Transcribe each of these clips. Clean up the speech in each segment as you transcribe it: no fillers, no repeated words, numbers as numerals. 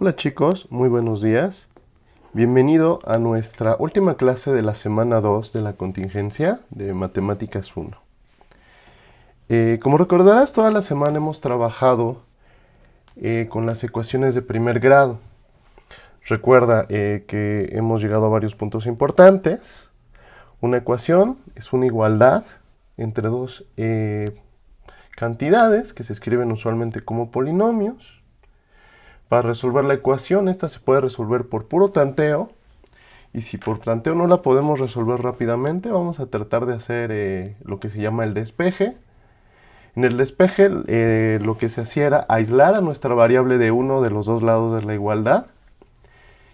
Hola chicos, muy buenos días. Bienvenido a nuestra última clase de la semana 2 de la contingencia de Matemáticas 1. Como recordarás, toda la semana hemos trabajado con las ecuaciones de primer grado. Recuerda que hemos llegado a varios puntos importantes. Una ecuación es una igualdad entre dos cantidades que se escriben usualmente como polinomios. Para resolver la ecuación, esta se puede resolver por puro tanteo. Y si por tanteo no la podemos resolver rápidamente, vamos a tratar de hacer lo que se llama el despeje. En el despeje lo que se hacía era aislar a nuestra variable de uno de los dos lados de la igualdad.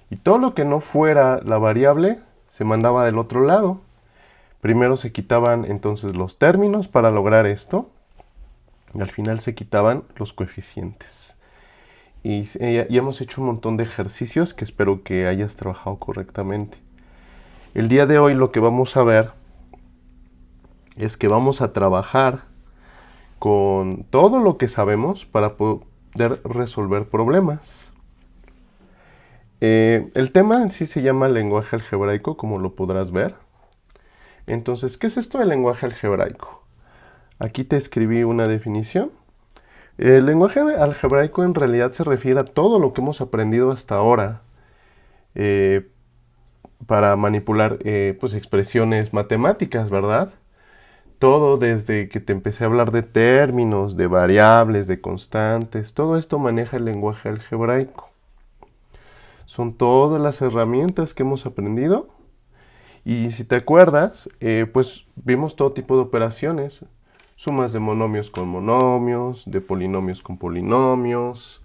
Y todo lo que no fuera la variable se mandaba del otro lado. Primero se quitaban entonces los términos para lograr esto. Y al final se quitaban los coeficientes. Y hemos hecho un montón de ejercicios que espero que hayas trabajado correctamente. El día de hoy lo que vamos a ver es que vamos a trabajar con todo lo que sabemos para poder resolver problemas. El tema en sí se llama lenguaje algebraico, como lo podrás ver. Entonces, ¿qué es esto del lenguaje algebraico? Aquí te escribí una definición. El lenguaje algebraico en realidad se refiere a todo lo que hemos aprendido hasta ahora para manipular pues expresiones matemáticas, ¿verdad? Todo desde que te empecé a hablar de términos, de variables, de constantes, todo esto maneja el lenguaje algebraico. Son todas las herramientas que hemos aprendido. Y si te acuerdas, pues vimos todo tipo de operaciones. Sumas de monomios con monomios, de polinomios con polinomios,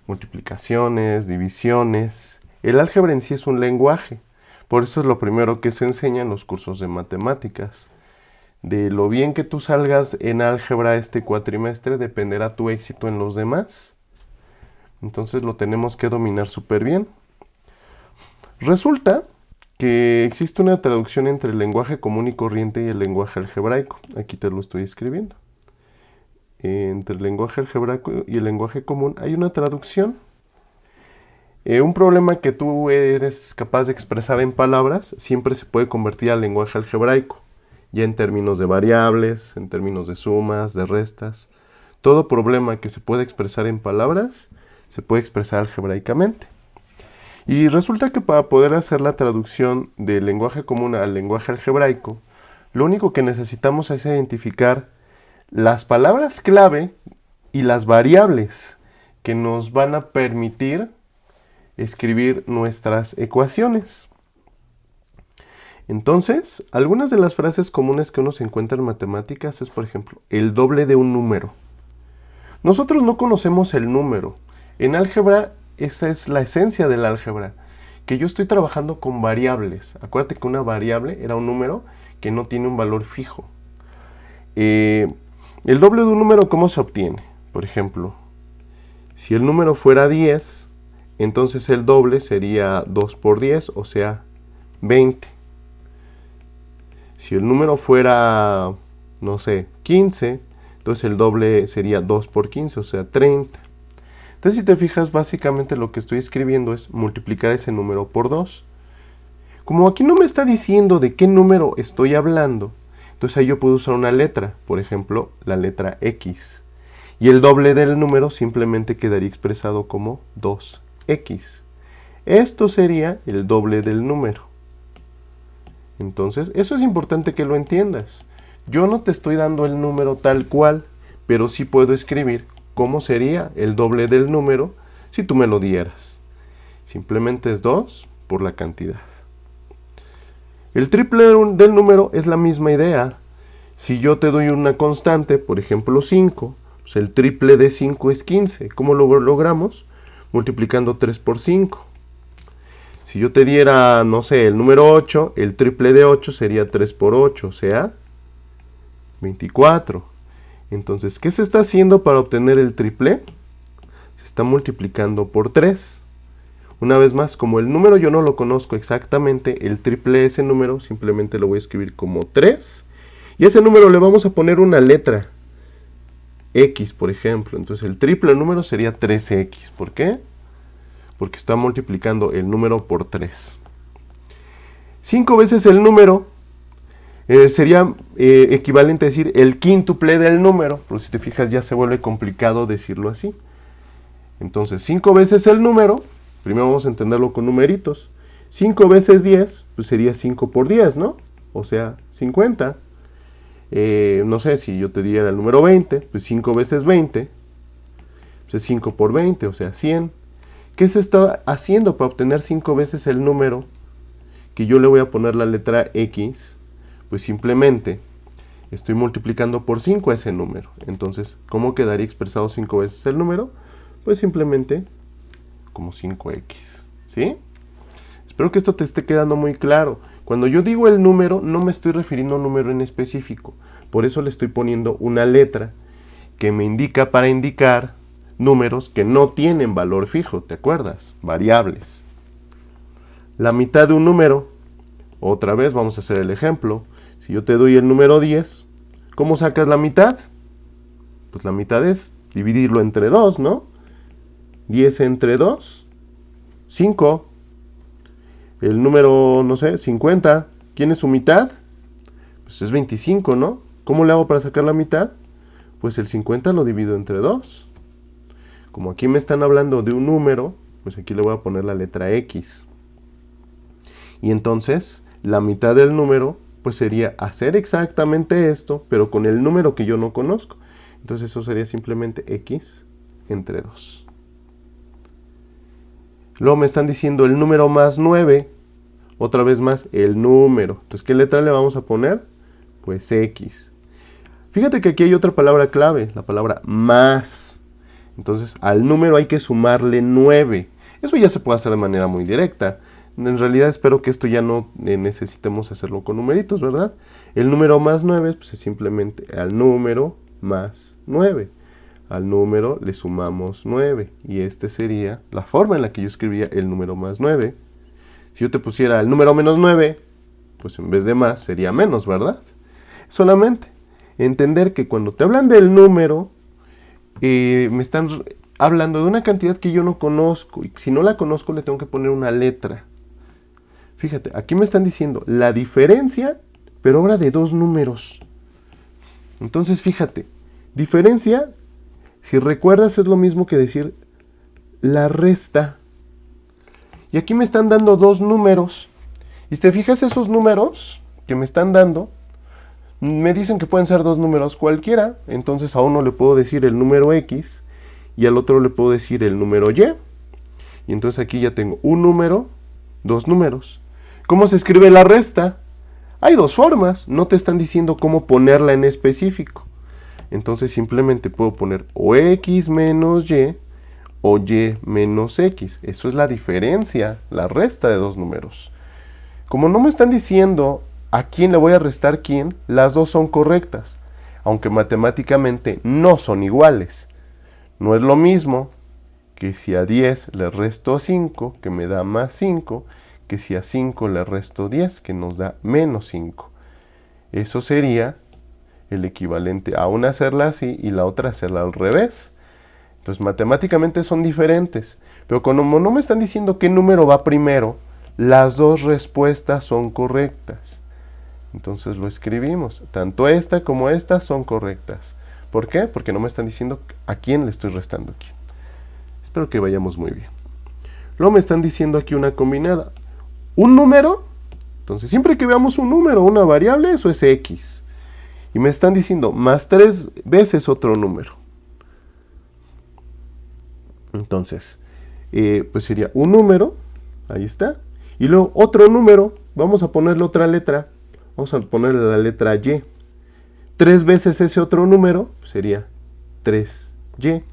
multiplicaciones, divisiones. El álgebra en sí es un lenguaje. Por eso es lo primero que se enseña en los cursos de matemáticas. De lo bien que tú salgas en álgebra este cuatrimestre dependerá tu éxito en los demás. Entonces lo tenemos que dominar súper bien. Resulta que existe una traducción entre el lenguaje común y corriente y el lenguaje algebraico. Aquí te lo estoy escribiendo. Entre el lenguaje algebraico y el lenguaje común hay una traducción. Un problema que tú eres capaz de expresar en palabras siempre se puede convertir al lenguaje algebraico, ya en términos de variables, en términos de sumas, de restas. Todo problema que se puede expresar en palabras se puede expresar algebraicamente. Y resulta que para poder hacer la traducción del lenguaje común al lenguaje algebraico, lo único que necesitamos es identificar las palabras clave y las variables que nos van a permitir escribir nuestras ecuaciones. Entonces, algunas de las frases comunes que uno se encuentra en matemáticas es, por ejemplo, el doble de un número. Nosotros no conocemos el número. En álgebra, esa es la esencia del álgebra, que yo estoy trabajando con variables. Acuérdate que una variable era un número que no tiene un valor fijo. El doble de un número, ¿cómo se obtiene? Por ejemplo, si el número fuera 10, entonces el doble sería 2 por 10, o sea, 20. Si el número fuera, no sé, 15, entonces el doble sería 2 por 15, o sea, 30. Entonces, si te fijas, básicamente lo que estoy escribiendo es multiplicar ese número por 2. Como aquí no me está diciendo de qué número estoy hablando, entonces ahí yo puedo usar una letra, por ejemplo, la letra X. Y el doble del número simplemente quedaría expresado como 2x. Esto sería el doble del número. Entonces, eso es importante que lo entiendas. Yo no te estoy dando el número tal cual, pero sí puedo escribir cómo sería el doble del número si tú me lo dieras. Simplemente es 2 por la cantidad. El triple del número es la misma idea. Si yo te doy una constante, por ejemplo 5, pues el triple de 5 es 15. ¿Cómo lo logramos? Multiplicando 3 por 5. Si yo te diera, no sé, el número 8, el triple de 8 sería 3 por 8, o sea, 24. Entonces, ¿qué se está haciendo para obtener el triple? Se está multiplicando por 3. Una vez más, como el número yo no lo conozco exactamente, el triple de ese número simplemente lo voy a escribir como 3. Y a ese número le vamos a poner una letra, X, por ejemplo. Entonces, el triple del número sería 3x. ¿Por qué? porque está multiplicando el número por 3. 5 veces el número sería equivalente a decir el quíntuple del número, pero si te fijas ya se vuelve complicado decirlo así. Entonces 5 veces el número, primero vamos a entenderlo con numeritos. 5 veces 10, pues sería 5 por 10, ¿no? O sea, 50. No sé, si yo te diera el número 20, pues 5 veces 20, pues es 5 por 20, o sea, 100. ¿Qué se está haciendo para obtener 5 veces el número que yo le voy a poner la letra X? Pues simplemente estoy multiplicando por 5 ese número. Entonces, ¿cómo quedaría expresado 5 veces el número? Pues simplemente como 5x, ¿sí? Espero que esto te esté quedando muy claro. Cuando yo digo el número, no me estoy refiriendo a un número en específico. Por eso le estoy poniendo una letra que me indica para indicar números que no tienen valor fijo, ¿te acuerdas? Variables. La mitad de un número, otra vez vamos a hacer el ejemplo. Si yo te doy el número 10, ¿cómo sacas la mitad? Pues la mitad es dividirlo entre 2, ¿no? 10 entre 2, 5. El número, no sé, 50, ¿quién es su mitad? Pues es 25, ¿no? ¿Cómo le hago para sacar la mitad? Pues el 50 lo divido entre 2. Como aquí me están hablando de un número, pues aquí le voy a poner la letra X. Y entonces, la mitad del número, pues sería hacer exactamente esto, pero con el número que yo no conozco. Entonces eso sería simplemente X entre 2. Luego me están diciendo el número más 9. Otra vez más, el número. Entonces, ¿qué letra le vamos a poner? Pues X. Fíjate que aquí hay otra palabra clave, la palabra más. Entonces, al número hay que sumarle 9. Eso ya se puede hacer de manera muy directa. En realidad espero que esto ya no necesitemos hacerlo con numeritos, ¿verdad? El número más 9 pues, es simplemente al número más 9. Al número le sumamos 9. Y este sería la forma en la que yo escribía el número más 9. Si yo te pusiera el número menos 9, pues en vez de más sería menos, ¿verdad? Solamente entender que cuando te hablan del número, me están hablando de una cantidad que yo no conozco. Y si no la conozco, le tengo que poner una letra. Fíjate, aquí me están diciendo la diferencia, pero ahora de dos números. Entonces, fíjate, diferencia, si recuerdas, es lo mismo que decir la resta. Y aquí me están dando dos números. Y si te fijas, esos números que me están dando, me dicen que pueden ser dos números cualquiera. Entonces a uno le puedo decir el número X y al otro le puedo decir el número Y. Y entonces aquí ya tengo un número, dos números. ¿Cómo se escribe la resta? Hay dos formas. No te están diciendo cómo ponerla en específico. Entonces simplemente puedo poner o X menos Y o Y menos X. Eso es la diferencia, la resta de dos números. Como no me están diciendo a quién le voy a restar quién, las dos son correctas, aunque matemáticamente no son iguales. No es lo mismo que si a 10 le resto 5, que me da más 5, que si a 5 le resto 10, que nos da menos 5. Eso sería el equivalente a una hacerla así y la otra hacerla al revés. Entonces matemáticamente son diferentes, pero como no me están diciendo qué número va primero, las dos respuestas son correctas. Entonces lo escribimos. Tanto esta como esta son correctas. ¿Por qué? Porque no me están diciendo a quién le estoy restando quién. Espero que vayamos muy bien. Luego me están diciendo aquí una combinada. ¿Un número? Entonces siempre que veamos un número, una variable, eso es X. Y me están diciendo más 3 veces otro número. Entonces, pues sería un número. Ahí está. Y luego otro número. Vamos a ponerle otra letra. Vamos a ponerle la letra Y. 3 veces ese otro número sería 3Y.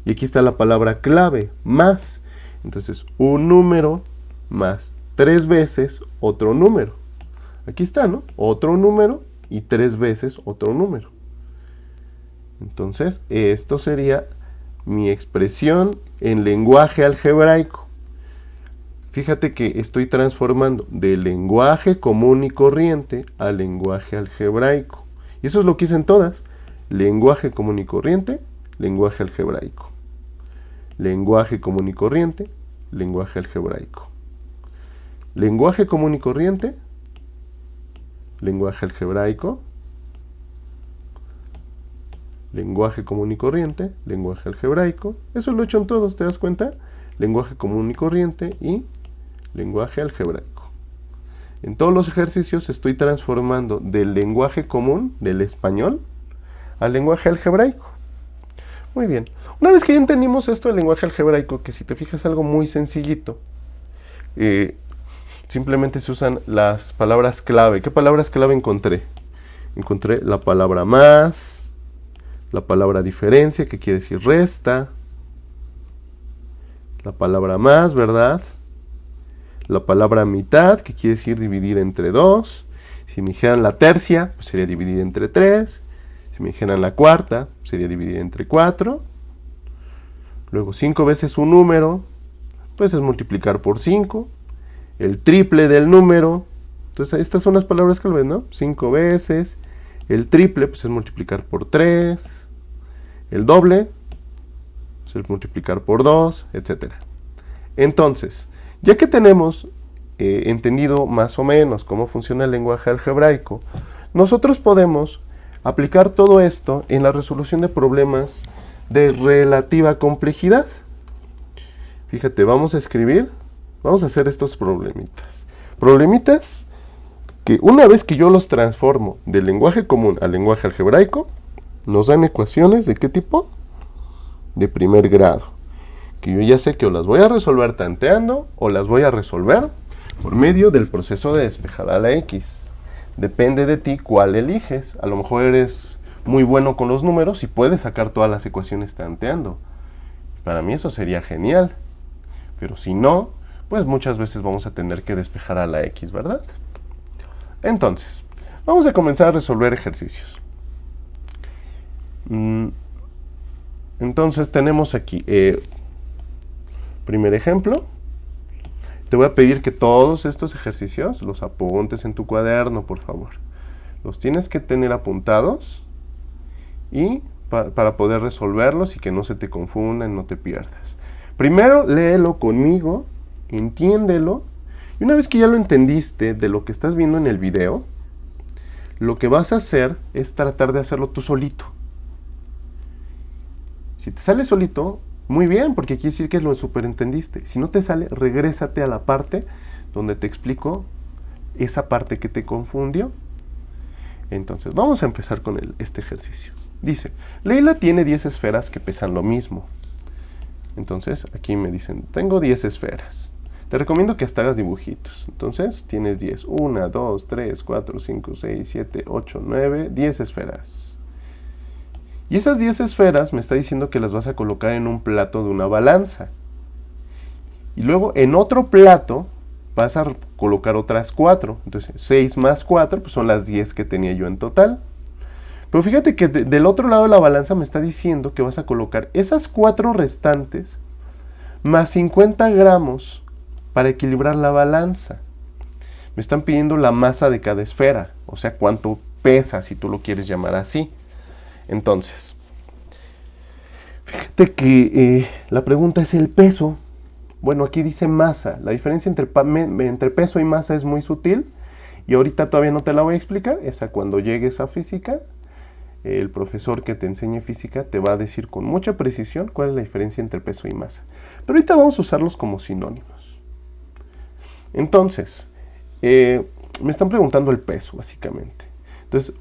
Y aquí está la palabra clave, más. Entonces, un número más 3 veces otro número. Aquí está, ¿no? Otro número y 3 veces otro número. Entonces, esto sería mi expresión en lenguaje algebraico. Fíjate que estoy transformando del lenguaje común y corriente al lenguaje algebraico. Y eso es lo que hice en todas. Lenguaje común y corriente, lenguaje algebraico. Lenguaje común y corriente, lenguaje algebraico. Lenguaje común y corriente, lenguaje algebraico, lenguaje común y corriente, lenguaje algebraico. Eso lo he hecho en todos, ¿te das cuenta? Lenguaje común y corriente y lenguaje algebraico. En todos los ejercicios estoy transformando del lenguaje común, del español, al lenguaje algebraico. Muy bien. Una vez que ya entendimos esto del lenguaje algebraico, que si te fijas es algo muy sencillito, simplemente se usan las palabras clave. ¿Qué palabras clave encontré? Encontré la palabra más, la palabra diferencia, que quiere decir resta, la palabra más, ¿verdad? La palabra mitad, que quiere decir dividir entre 2. Si me dijeran la tercia, pues sería dividir entre 3. Si me dijeran la cuarta, sería dividir entre 4. Luego 5 veces un número, pues es multiplicar por 5. El triple del número, entonces estas son las palabras clave, ¿no? 5 veces. El triple, pues es multiplicar por 3. El doble, pues es multiplicar por 2, etc. Entonces, ya que tenemos entendido más o menos cómo funciona el lenguaje algebraico, nosotros podemos aplicar todo esto en la resolución de problemas de relativa complejidad. Fíjate, vamos a hacer estos problemitas. Problemitas que una vez que yo los transformo del lenguaje común al lenguaje algebraico, nos dan ecuaciones ¿de qué tipo? De primer grado. Que yo ya sé que o las voy a resolver tanteando o las voy a resolver por medio del proceso de despejada a la X. Depende de ti cuál eliges. A lo mejor eres muy bueno con los números y puedes sacar todas las ecuaciones tanteando. Para mí eso sería genial. Pero si no, pues muchas veces vamos a tener que despejar a la X, ¿verdad? Entonces, vamos a comenzar a resolver ejercicios. Entonces tenemos aquí primer ejemplo. Te voy a pedir que todos estos ejercicios los apuntes en tu cuaderno, por favor. Los tienes que tener apuntados y para poder resolverlos y que no se te confundan, no te pierdas. Primero, léelo conmigo, entiéndelo, y una vez que ya lo entendiste de lo que estás viendo en el video, lo que vas a hacer es tratar de hacerlo tú solito. Si te sale solito, muy bien, porque quiere decir que lo superentendiste. Si no te sale, regrésate a la parte donde te explico esa parte que te confundió. Entonces, vamos a empezar con este ejercicio. Dice, Leila tiene 10 esferas que pesan lo mismo. Entonces, aquí me dicen, tengo 10 esferas. Te recomiendo que hasta hagas dibujitos. Entonces, tienes 10. 1, 2, 3, 4, 5, 6, 7, 8, 9, 10 esferas. Y esas 10 esferas me está diciendo que las vas a colocar en un plato de una balanza. Y luego en otro plato vas a colocar otras 4. Entonces 6 más 4 pues son las 10 que tenía yo en total. Pero fíjate que del otro lado de la balanza me está diciendo que vas a colocar esas 4 restantes más 50 gramos para equilibrar la balanza. Me están pidiendo la masa de cada esfera, o sea, cuánto pesa, si tú lo quieres llamar así. Entonces, fíjate que la pregunta es el peso. Bueno, aquí dice masa. La diferencia entre peso y masa es muy sutil y ahorita todavía no te la voy a explicar. Esa cuando llegues a física, el profesor que te enseñe física te va a decir con mucha precisión cuál es la diferencia entre peso y masa. Pero ahorita vamos a usarlos como sinónimos. Entonces, me están preguntando el peso, básicamente. Entonces,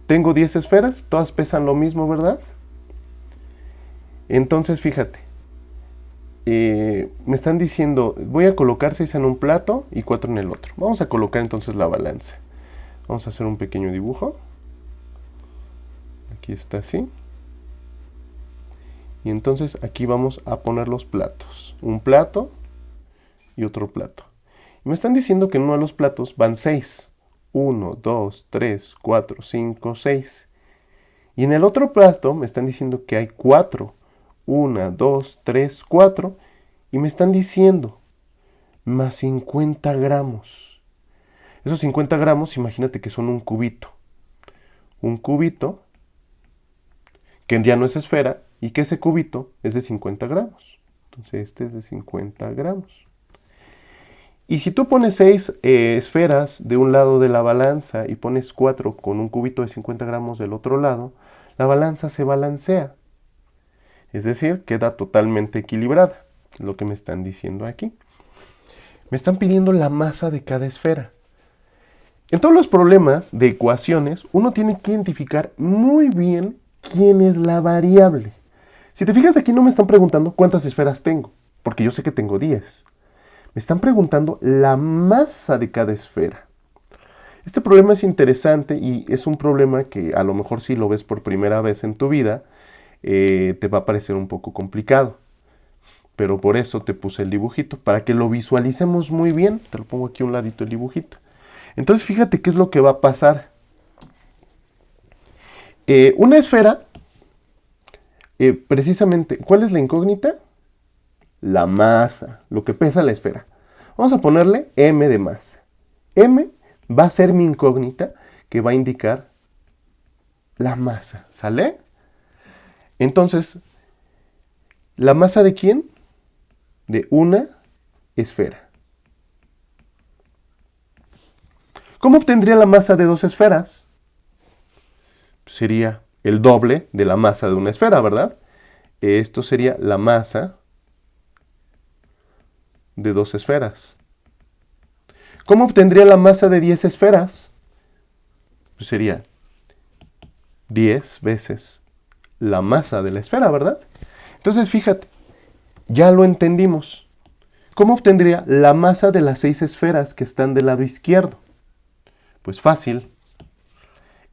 tengo 10 esferas, todas pesan lo mismo, ¿verdad? Entonces, fíjate, me están diciendo, voy a colocar 6 en un plato y 4 en el otro. Vamos a colocar entonces la balanza. Vamos a hacer un pequeño dibujo. Aquí está así. Y entonces aquí vamos a poner los platos. Un plato y otro plato. Y me están diciendo que en uno de los platos van 6. 1, 2, 3, 4, 5, 6. Y en el otro plato me están diciendo que hay 4. 1, 2, 3, 4. Y me están diciendo más 50 gramos. Esos 50 gramos, imagínate que son un cubito. Un cubito que ya no es esfera y que ese cubito es de 50 gramos. Entonces este es de 50 gramos. Y si tú pones 6 esferas de un lado de la balanza y pones 4 con un cubito de 50 gramos del otro lado, la balanza se balancea. Es decir, queda totalmente equilibrada, lo que me están diciendo aquí. Me están pidiendo la masa de cada esfera. En todos los problemas de ecuaciones, uno tiene que identificar muy bien quién es la variable. Si te fijas, aquí no me están preguntando cuántas esferas tengo, porque yo sé que tengo 10. Me están preguntando la masa de cada esfera. Este problema es interesante y es un problema que a lo mejor si lo ves por primera vez en tu vida, te va a parecer un poco complicado. Pero por eso te puse el dibujito, para que lo visualicemos muy bien. Te lo pongo aquí a un ladito el dibujito. Entonces fíjate qué es lo que va a pasar. Una esfera, precisamente, ¿cuál es la incógnita? La masa, lo que pesa la esfera. Vamos a ponerle m de masa. M va a ser mi incógnita que va a indicar la masa, ¿sale? Entonces, ¿la masa de quién? De una esfera. ¿Cómo obtendría la masa de 2 esferas? Sería el doble de la masa de una esfera, ¿verdad? Esto sería la masa de 2 esferas. ¿Cómo obtendría la masa de 10 esferas? Pues sería 10 veces la masa de la esfera, ¿verdad? Entonces, fíjate, ya lo entendimos. ¿Cómo obtendría la masa de las 6 esferas que están del lado izquierdo? Pues fácil.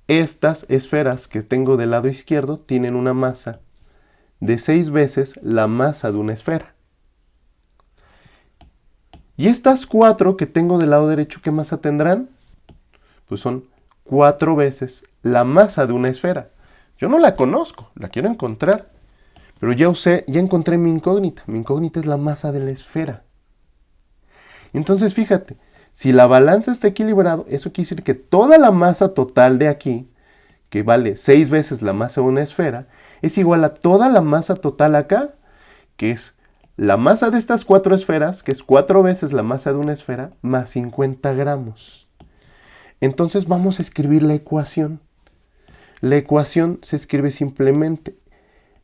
Estas esferas que tengo del lado izquierdo tienen una masa de 6 veces la masa de una esfera. Y estas 4 que tengo del lado derecho, ¿qué masa tendrán? Pues son 4 veces la masa de una esfera. Yo no la conozco, la quiero encontrar. Pero ya encontré mi incógnita. Mi incógnita es la masa de la esfera. Entonces fíjate, si la balanza está equilibrada, eso quiere decir que toda la masa total de aquí, que vale 6 veces la masa de una esfera, es igual a toda la masa total acá, que es la masa de estas 4 esferas, que es 4 veces la masa de una esfera, más 50 gramos. Entonces vamos a escribir la ecuación. La ecuación se escribe simplemente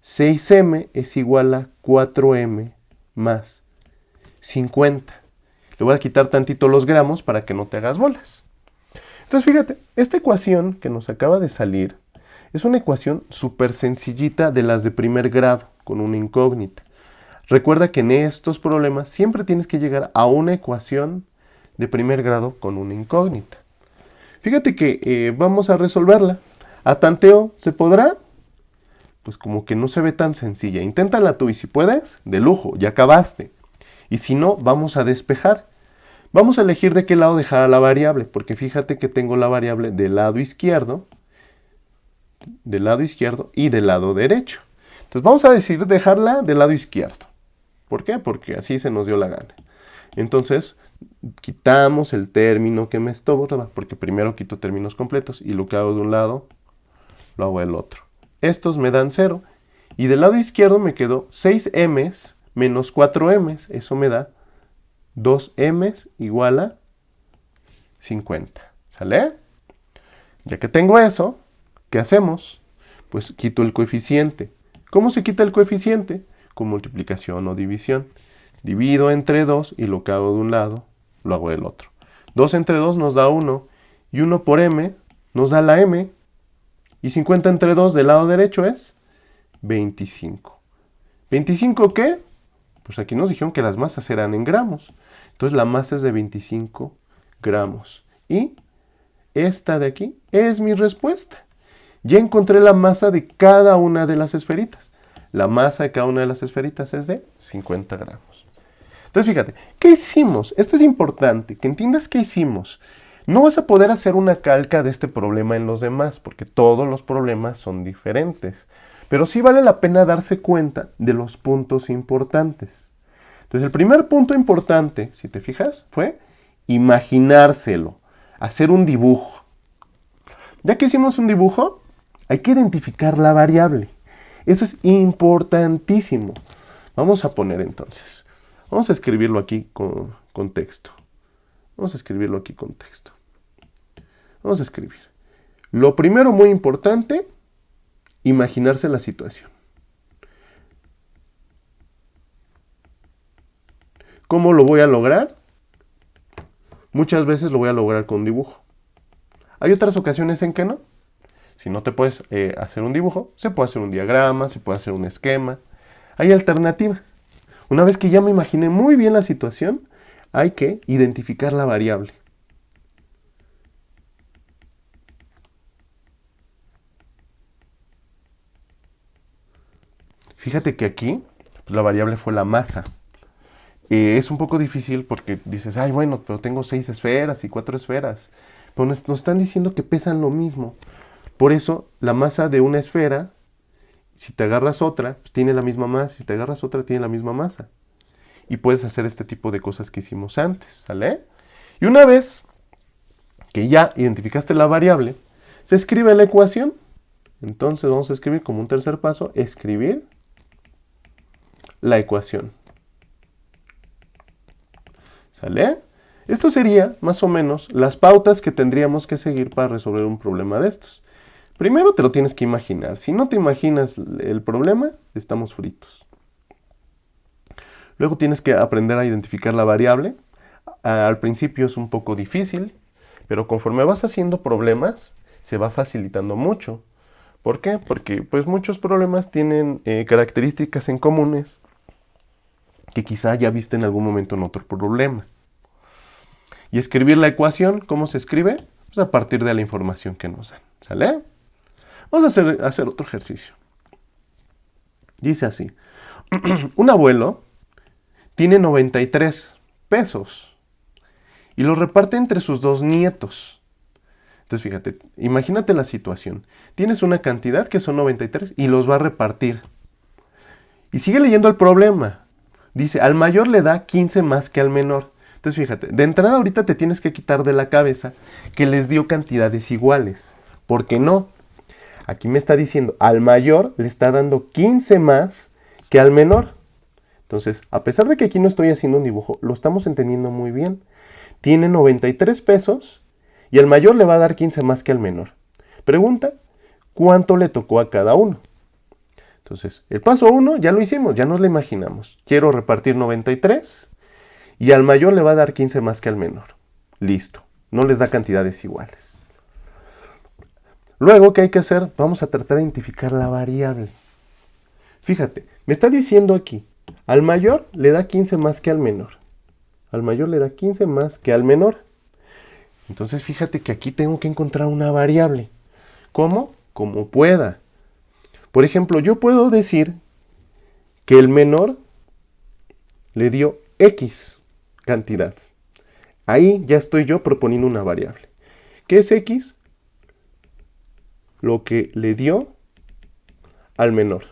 6m es igual a 4m más 50. Le voy a quitar tantito los gramos para que no te hagas bolas. Entonces fíjate, esta ecuación que nos acaba de salir es una ecuación súper sencillita de las de primer grado, con una incógnita. Recuerda que en estos problemas siempre tienes que llegar a una ecuación de primer grado con una incógnita. Fíjate que vamos a resolverla. ¿A tanteo se podrá? Pues como que no se ve tan sencilla. Inténtala tú y si puedes, de lujo, ya acabaste. Y si no, vamos a despejar. Vamos a elegir de qué lado dejar a la variable, porque fíjate que tengo la variable del lado izquierdo y del lado derecho. Entonces vamos a decidir dejarla del lado izquierdo. ¿Por qué? Porque así se nos dio la gana. Entonces, quitamos el término que me estorba, porque primero quito términos completos y lo que hago de un lado, lo hago del otro. Estos me dan 0. Y del lado izquierdo me quedó 6m menos 4m. Eso me da 2m igual a 50. ¿Sale? Ya que tengo eso, ¿qué hacemos? Pues quito el coeficiente. ¿Cómo se quita el coeficiente? Con multiplicación o división. Divido entre 2 y lo que hago de un lado, lo hago del otro. 2 entre 2 nos da 1. Y 1 por m nos da la m. Y 50 entre 2 del lado derecho es 25. ¿25 qué? Pues aquí nos dijeron que las masas eran en gramos. Entonces la masa es de 25 gramos. Y esta de aquí es mi respuesta. Ya encontré la masa de cada una de las esferitas. La masa de cada una de las esferitas es de 50 gramos. Entonces fíjate, ¿qué hicimos? Esto es importante, que entiendas qué hicimos. No vas a poder hacer una calca de este problema en los demás, porque todos los problemas son diferentes. Pero sí vale la pena darse cuenta de los puntos importantes. Entonces el primer punto importante, si te fijas, fue imaginárselo, hacer un dibujo. Ya que hicimos un dibujo, hay que identificar la variable. Eso es importantísimo, Vamos a poner entonces. Vamos a escribirlo aquí con texto. Vamos a escribirlo aquí con texto. Vamos a escribir. Lo primero muy importante, imaginarse la situación. ¿Cómo lo voy a lograr? Muchas veces lo voy a lograr con un dibujo. Hay otras ocasiones en que no. Si no te puedes hacer un dibujo, se puede hacer un diagrama, se puede hacer un esquema. Hay alternativa. Una vez que ya me imaginé muy bien la situación, hay que identificar la variable. Fíjate que aquí pues, la variable fue la masa. Es un poco difícil porque dices, ay, bueno, pero tengo 6 esferas y 4 esferas. Pero nos están diciendo que pesan lo mismo. Por eso, la masa de una esfera, si te agarras otra, pues tiene la misma masa. Si te agarras otra, tiene la misma masa. Y puedes hacer este tipo de cosas que hicimos antes, ¿sale? Y una vez que ya identificaste la variable, se escribe la ecuación. Entonces vamos a escribir como un tercer paso, escribir la ecuación. ¿Sale? Esto sería, más o menos, las pautas que tendríamos que seguir para resolver un problema de estos. Primero te lo tienes que imaginar. Si no te imaginas el problema, estamos fritos. Luego tienes que aprender a identificar la variable. Al principio es un poco difícil, pero conforme vas haciendo problemas, se va facilitando mucho. ¿Por qué? Porque pues, muchos problemas tienen características en comunes que quizá ya viste en algún momento en otro problema. Y escribir la ecuación, ¿cómo se escribe? Pues a partir de la información que nos dan, ¿sale? Vamos a hacer otro ejercicio. Dice así, un abuelo tiene 93 pesos y lo reparte entre sus 2 nietos. Entonces fíjate, imagínate la situación. Tienes una cantidad que son 93 y los va a repartir. Y sigue leyendo el problema. Dice, al mayor le da 15 más que al menor. Entonces fíjate, de entrada ahorita te tienes que quitar de la cabeza que les dio cantidades iguales. ¿Por qué no? Aquí me está diciendo, al mayor le está dando 15 más que al menor. Entonces, a pesar de que aquí no estoy haciendo un dibujo, lo estamos entendiendo muy bien. Tiene 93 pesos y al mayor le va a dar 15 más que al menor. Pregunta, ¿cuánto le tocó a cada uno? Entonces, el paso 1 ya lo hicimos, ya nos lo imaginamos. Quiero repartir 93 y al mayor le va a dar 15 más que al menor. Listo, no les da cantidades iguales. Luego, ¿qué hay que hacer? Vamos a tratar de identificar la variable. Fíjate, me está diciendo aquí, al mayor le da 15 más que al menor. Al mayor le da 15 más que al menor. Entonces, fíjate que aquí tengo que encontrar una variable. ¿Cómo? Como pueda. Por ejemplo, yo puedo decir que el menor le dio X cantidad. Ahí ya estoy yo proponiendo una variable. ¿Qué es X? Lo que le dio al menor.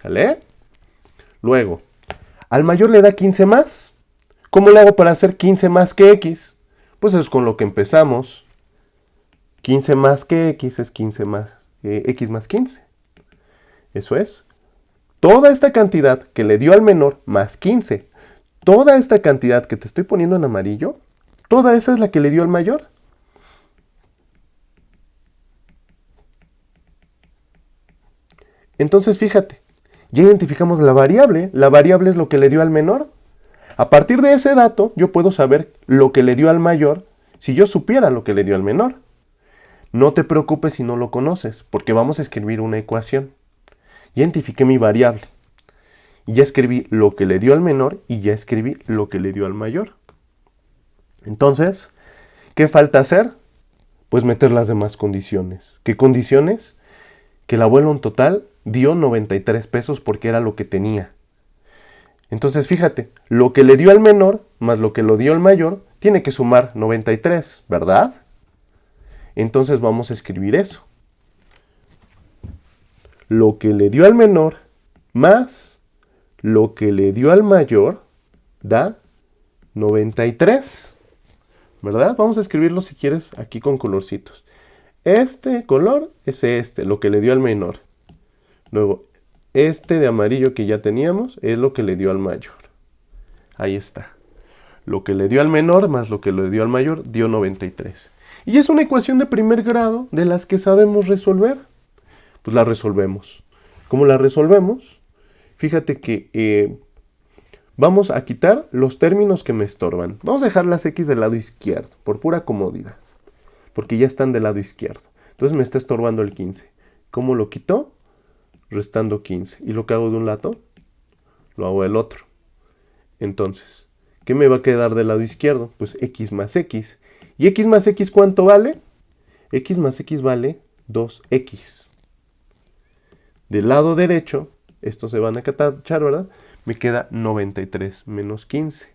¿Sale? Luego, al mayor le da 15 más. ¿Cómo le hago para hacer 15 más que X? Pues es con lo que empezamos. 15 más que X es 15 más X más 15. Eso es. Toda esta cantidad que le dio al menor más 15. Toda esta cantidad que te estoy poniendo en amarillo, toda esa es la que le dio al mayor. Entonces fíjate, ya identificamos la variable. La variable es lo que le dio al menor. A partir de ese dato, yo puedo saber lo que le dio al mayor si yo supiera lo que le dio al menor. No te preocupes si no lo conoces, porque vamos a escribir una ecuación. Ya identifiqué mi variable. Ya escribí lo que le dio al menor y ya escribí lo que le dio al mayor. Entonces, ¿qué falta hacer? Pues meter las demás condiciones. ¿Qué condiciones? Que el abuelo en total dio 93 pesos porque era lo que tenía. Entonces, fíjate, lo que le dio al menor más lo que lo dio al mayor tiene que sumar 93, ¿verdad? Entonces vamos a escribir eso. Lo que le dio al menor más lo que le dio al mayor da 93, ¿verdad? Vamos a escribirlo si quieres aquí con colorcitos. Este color es lo que le dio al menor. Luego, este de amarillo que ya teníamos es lo que le dio al mayor. Ahí está. Lo que le dio al menor más lo que le dio al mayor dio 93. Y es una ecuación de primer grado de las que sabemos resolver. Pues la resolvemos. ¿Cómo la resolvemos? Fíjate que vamos a quitar los términos que me estorban. Vamos a dejar las x del lado izquierdo, por pura comodidad. Porque ya están del lado izquierdo. Entonces me está estorbando el 15. ¿Cómo lo quito? Restando 15. ¿Y lo que hago de un lado? Lo hago del otro. Entonces, ¿qué me va a quedar del lado izquierdo? Pues x más x. ¿Y x más x cuánto vale? X más x vale 2x. Del lado derecho, estos se van a tachar, ¿verdad? Me queda 93 menos 15.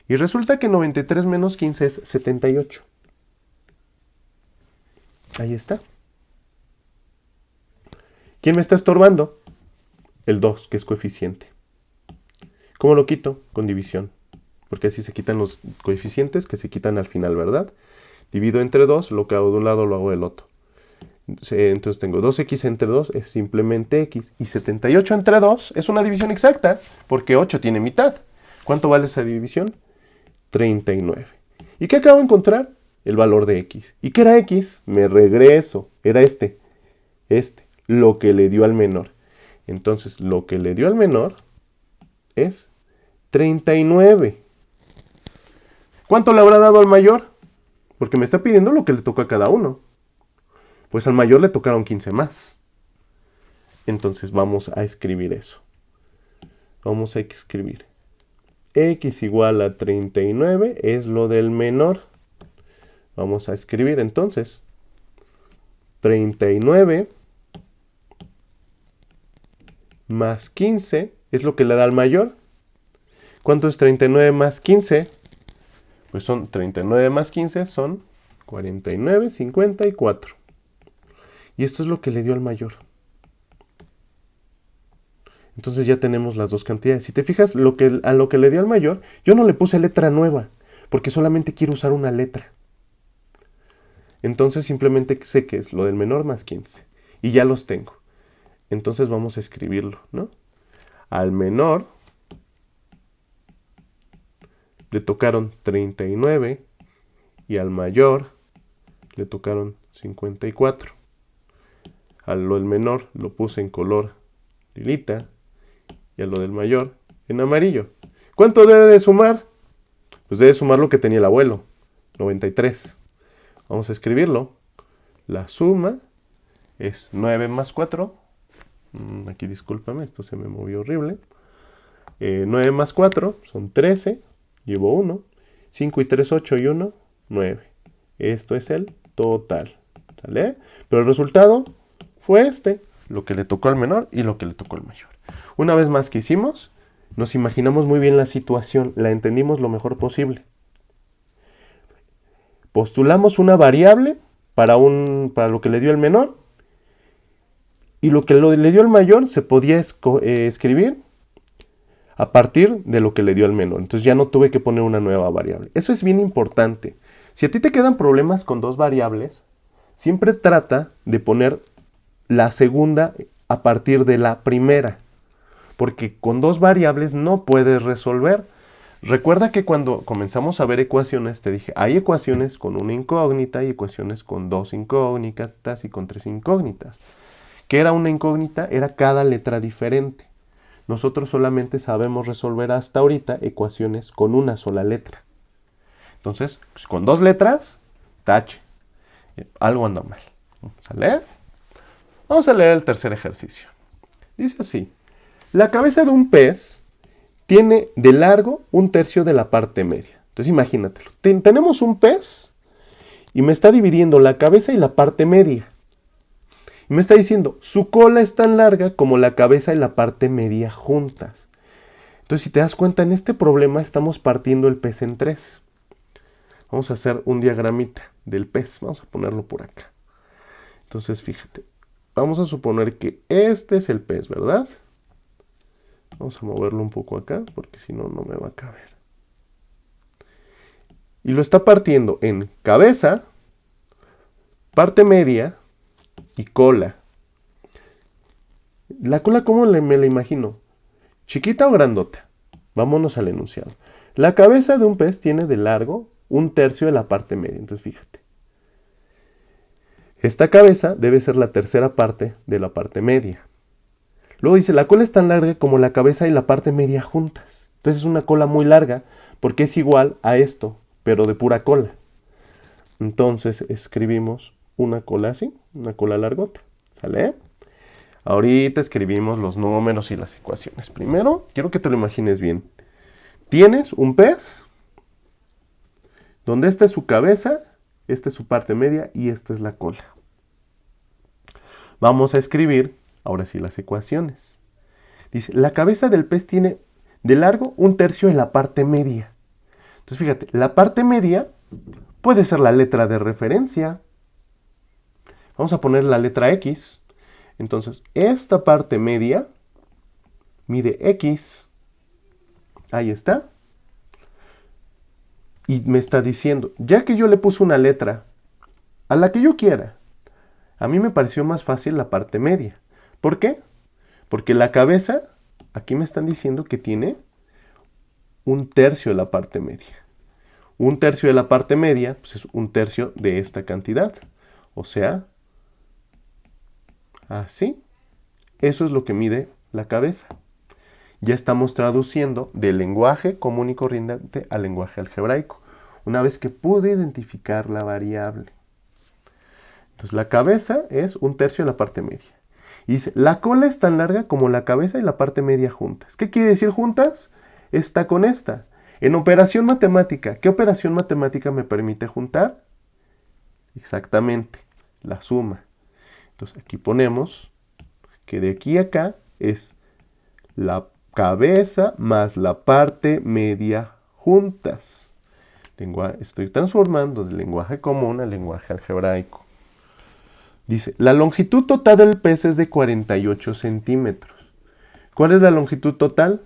Y resulta que 93 menos 15 es 78. Ahí está. ¿Quién me está estorbando? El 2, que es coeficiente. ¿Cómo lo quito? Con división. Porque así se quitan los coeficientes que se quitan al final, ¿verdad? Divido entre 2, lo que hago de un lado lo hago del otro. Entonces tengo 2x entre 2 es simplemente x. Y 78 entre 2 es una división exacta, porque 8 tiene mitad. ¿Cuánto vale esa división? 39. ¿Y qué acabo de encontrar? El valor de x. ¿Y qué era x? Me regreso. Era este. Lo que le dio al menor. Entonces, lo que le dio al menor es 39. ¿Cuánto le habrá dado al mayor? Porque me está pidiendo lo que le tocó a cada uno. Pues al mayor le tocaron 15 más. Entonces vamos a escribir eso. Vamos a escribir. X igual a 39 es lo del menor. Vamos a escribir entonces. 39 más 15 es lo que le da al mayor. ¿Cuánto es 39 más 15? Pues son 39 más 15 son 49, 54. Y esto es lo que le dio al mayor. Entonces ya tenemos las dos cantidades. Si te fijas, a lo que le dio al mayor, yo no le puse letra nueva, porque solamente quiero usar una letra. Entonces simplemente sé que es lo del menor más 15. Y ya los tengo. Entonces vamos a escribirlo, ¿no? Al menor le tocaron 39 y al mayor le tocaron 54. A lo del menor lo puse en color lilita y a lo del mayor en amarillo. ¿Cuánto debe de sumar? Pues debe sumar lo que tenía el abuelo, 93. Vamos a escribirlo. La suma es 9 más 4. Aquí discúlpame, esto se me movió horrible. 9 más 4 son 13. Llevo 1. 5 y 3, 8 y 1, 9. Esto es el total. ¿Sale? Pero el resultado fue este. Lo que le tocó al menor y lo que le tocó al mayor. Una vez más que hicimos, nos imaginamos muy bien la situación. La entendimos lo mejor posible. Postulamos una variable para lo que le dio al menor. Y lo que le dio al mayor se podía escribir a partir de lo que le dio al menor. Entonces ya no tuve que poner una nueva variable. Eso es bien importante. Si a ti te quedan problemas con dos variables, siempre trata de poner la segunda a partir de la primera. Porque con dos variables no puedes resolver. Recuerda que cuando comenzamos a ver ecuaciones, te dije, hay ecuaciones con una incógnita y ecuaciones con dos incógnitas y con tres incógnitas. ¿Qué era una incógnita? Era cada letra diferente. Nosotros solamente sabemos resolver hasta ahorita ecuaciones con una sola letra. Entonces, pues, con dos letras, tache. Algo anda mal. Vamos a leer. Vamos a leer el tercer ejercicio. Dice así. La cabeza de un pez tiene de largo 1/3 de la parte media. Entonces imagínatelo. Tenemos un pez y me está dividiendo la cabeza y la parte media. Y me está diciendo, su cola es tan larga como la cabeza y la parte media juntas. Entonces, si te das cuenta, en este problema estamos partiendo el pez en 3. Vamos a hacer un diagramita del pez. Vamos a ponerlo por acá. Entonces, fíjate. Vamos a suponer que este es el pez, ¿verdad? Vamos a moverlo un poco acá, porque si no, no me va a caber. Y lo está partiendo en cabeza, parte media y cola. La cola, ¿cómo me la imagino? ¿Chiquita o grandota? Vámonos al enunciado. La cabeza de un pez tiene de largo 1/3 de la parte media. Entonces, fíjate. Esta cabeza debe ser la tercera parte de la parte media. Luego dice, la cola es tan larga como la cabeza y la parte media juntas. Entonces es una cola muy larga porque es igual a esto, pero de pura cola. Entonces escribimos una cola así, una cola largota. ¿Sale? Ahorita escribimos los números y las ecuaciones. Primero, quiero que te lo imagines bien. Tienes un pez, donde esta es su cabeza, esta es su parte media y esta es la cola. Vamos a escribir, ahora sí, las ecuaciones. Dice, la cabeza del pez tiene de largo 1/3 de la parte media. Entonces, fíjate, la parte media puede ser la letra de referencia. Vamos a poner la letra X. Entonces, esta parte media mide X. Ahí está. Y me está diciendo, ya que yo le puse una letra a la que yo quiera, a mí me pareció más fácil la parte media. ¿Por qué? Porque la cabeza, aquí me están diciendo que tiene 1/3 de la parte media. 1/3 de la parte media pues es 1/3 de esta cantidad. O sea, así. Eso es lo que mide la cabeza. Ya estamos traduciendo del lenguaje común y corriente al lenguaje algebraico, una vez que pude identificar la variable. Entonces la cabeza es 1/3 de la parte media. Y dice, la cola es tan larga como la cabeza y la parte media juntas. ¿Qué quiere decir juntas? Esta con esta. En operación matemática, ¿qué operación matemática me permite juntar? Exactamente, la suma. Entonces aquí ponemos que de aquí a acá es la cabeza más la parte media juntas. Estoy transformando del lenguaje común al lenguaje algebraico. Dice, la longitud total del pez es de 48 centímetros. ¿Cuál es la longitud total?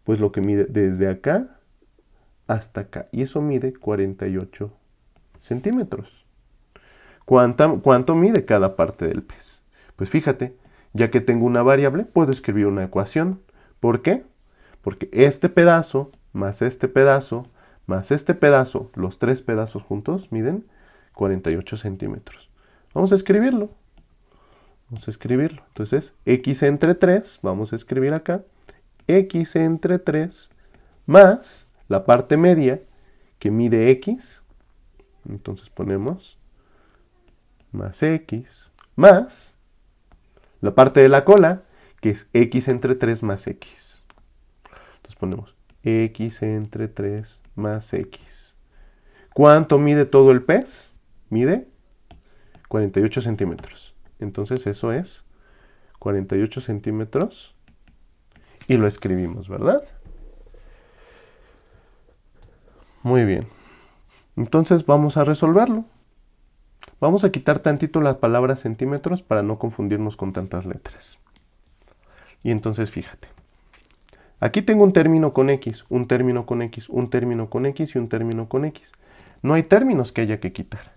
Pues lo que mide desde acá hasta acá. Y eso mide 48 centímetros. ¿Cuánto mide cada parte del pez? Pues fíjate, ya que tengo una variable, puedo escribir una ecuación. ¿Por qué? Porque este pedazo, más este pedazo, más este pedazo, los tres pedazos juntos miden 48 centímetros. Vamos a escribirlo. Entonces, x entre 3, vamos a escribir acá, x entre 3 más la parte media que mide x. Entonces ponemos más x más la parte de la cola, que es x entre 3 más x. Entonces ponemos x entre 3 más x. ¿Cuánto mide todo el pez? Mide 48 centímetros. Entonces eso es 48 centímetros y lo escribimos, ¿verdad? Muy bien. Entonces vamos a resolverlo. Vamos a quitar tantito la palabra centímetros para no confundirnos con tantas letras. Y entonces fíjate. Aquí tengo un término con x, un término con x, un término con x y un término con x. No hay términos que haya que quitar.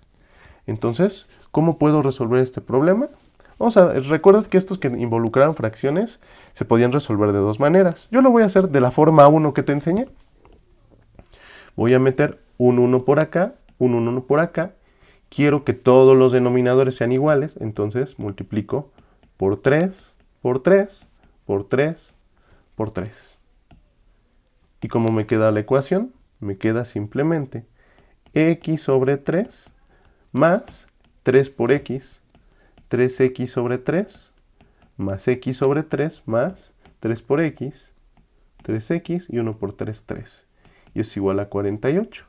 Entonces, ¿cómo puedo resolver este problema? Recuerda que estos que involucraban fracciones se podían resolver de dos maneras. Yo lo voy a hacer de la forma 1 que te enseñé. Voy a meter un 1 por acá, un 1 por acá. Quiero que todos los denominadores sean iguales, entonces multiplico por 3, por 3, por 3, por 3. ¿Y cómo me queda la ecuación? Me queda simplemente x sobre 3 más 3 por x, 3x sobre 3, más x sobre 3, más 3 por x, 3x y 1 por 3, 3. Y es igual a 48.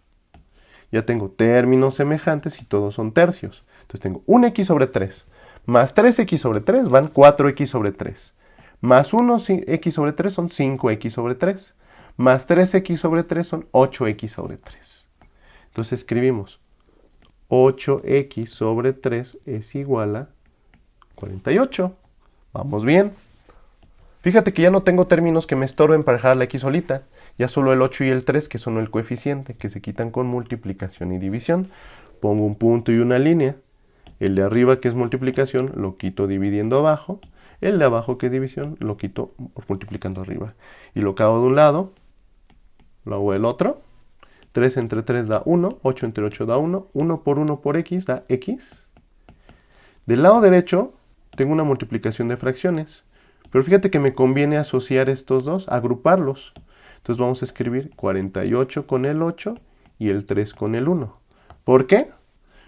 Ya tengo términos semejantes y todos son tercios. Entonces tengo 1x sobre 3, más 3x sobre 3 van 4x sobre 3. Más 1x sobre 3 son 5x sobre 3. Más 3x sobre 3 son 8x sobre 3. Entonces escribimos 8x sobre 3 es igual a 48. Vamos bien. Fíjate que ya no tengo términos que me estorben para dejar la x solita. Ya solo el 8 y el 3, que son el coeficiente, que se quitan con multiplicación y división. Pongo un punto y una línea. El de arriba, que es multiplicación, lo quito dividiendo abajo. El de abajo, que es división, lo quito multiplicando arriba. Y lo que hago de un lado, lo hago del otro. 3 entre 3 da 1, 8 entre 8 da 1, 1 por x da x. Del lado derecho tengo una multiplicación de fracciones, pero fíjate que me conviene asociar estos dos, agruparlos. Entonces vamos a escribir 48 con el 8 y el 3 con el 1. ¿Por qué?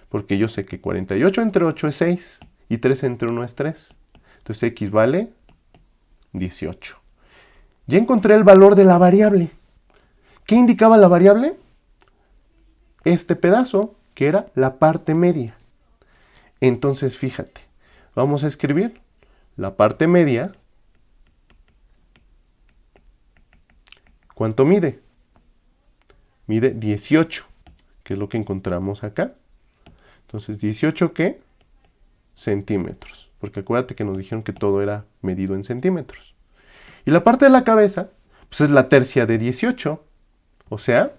Porque yo sé que 48 entre 8 es 6 y 3 entre 1 es 3. Entonces x vale 18. Ya encontré el valor de la variable. ¿Qué indicaba la variable? Este pedazo, que era la parte media. Entonces, fíjate, vamos a escribir la parte media. ¿Cuánto mide? Mide 18, que es lo que encontramos acá. Entonces, ¿18 qué? Centímetros. Porque acuérdate que nos dijeron que todo era medido en centímetros. Y la parte de la cabeza, pues es la tercia de 18. O sea,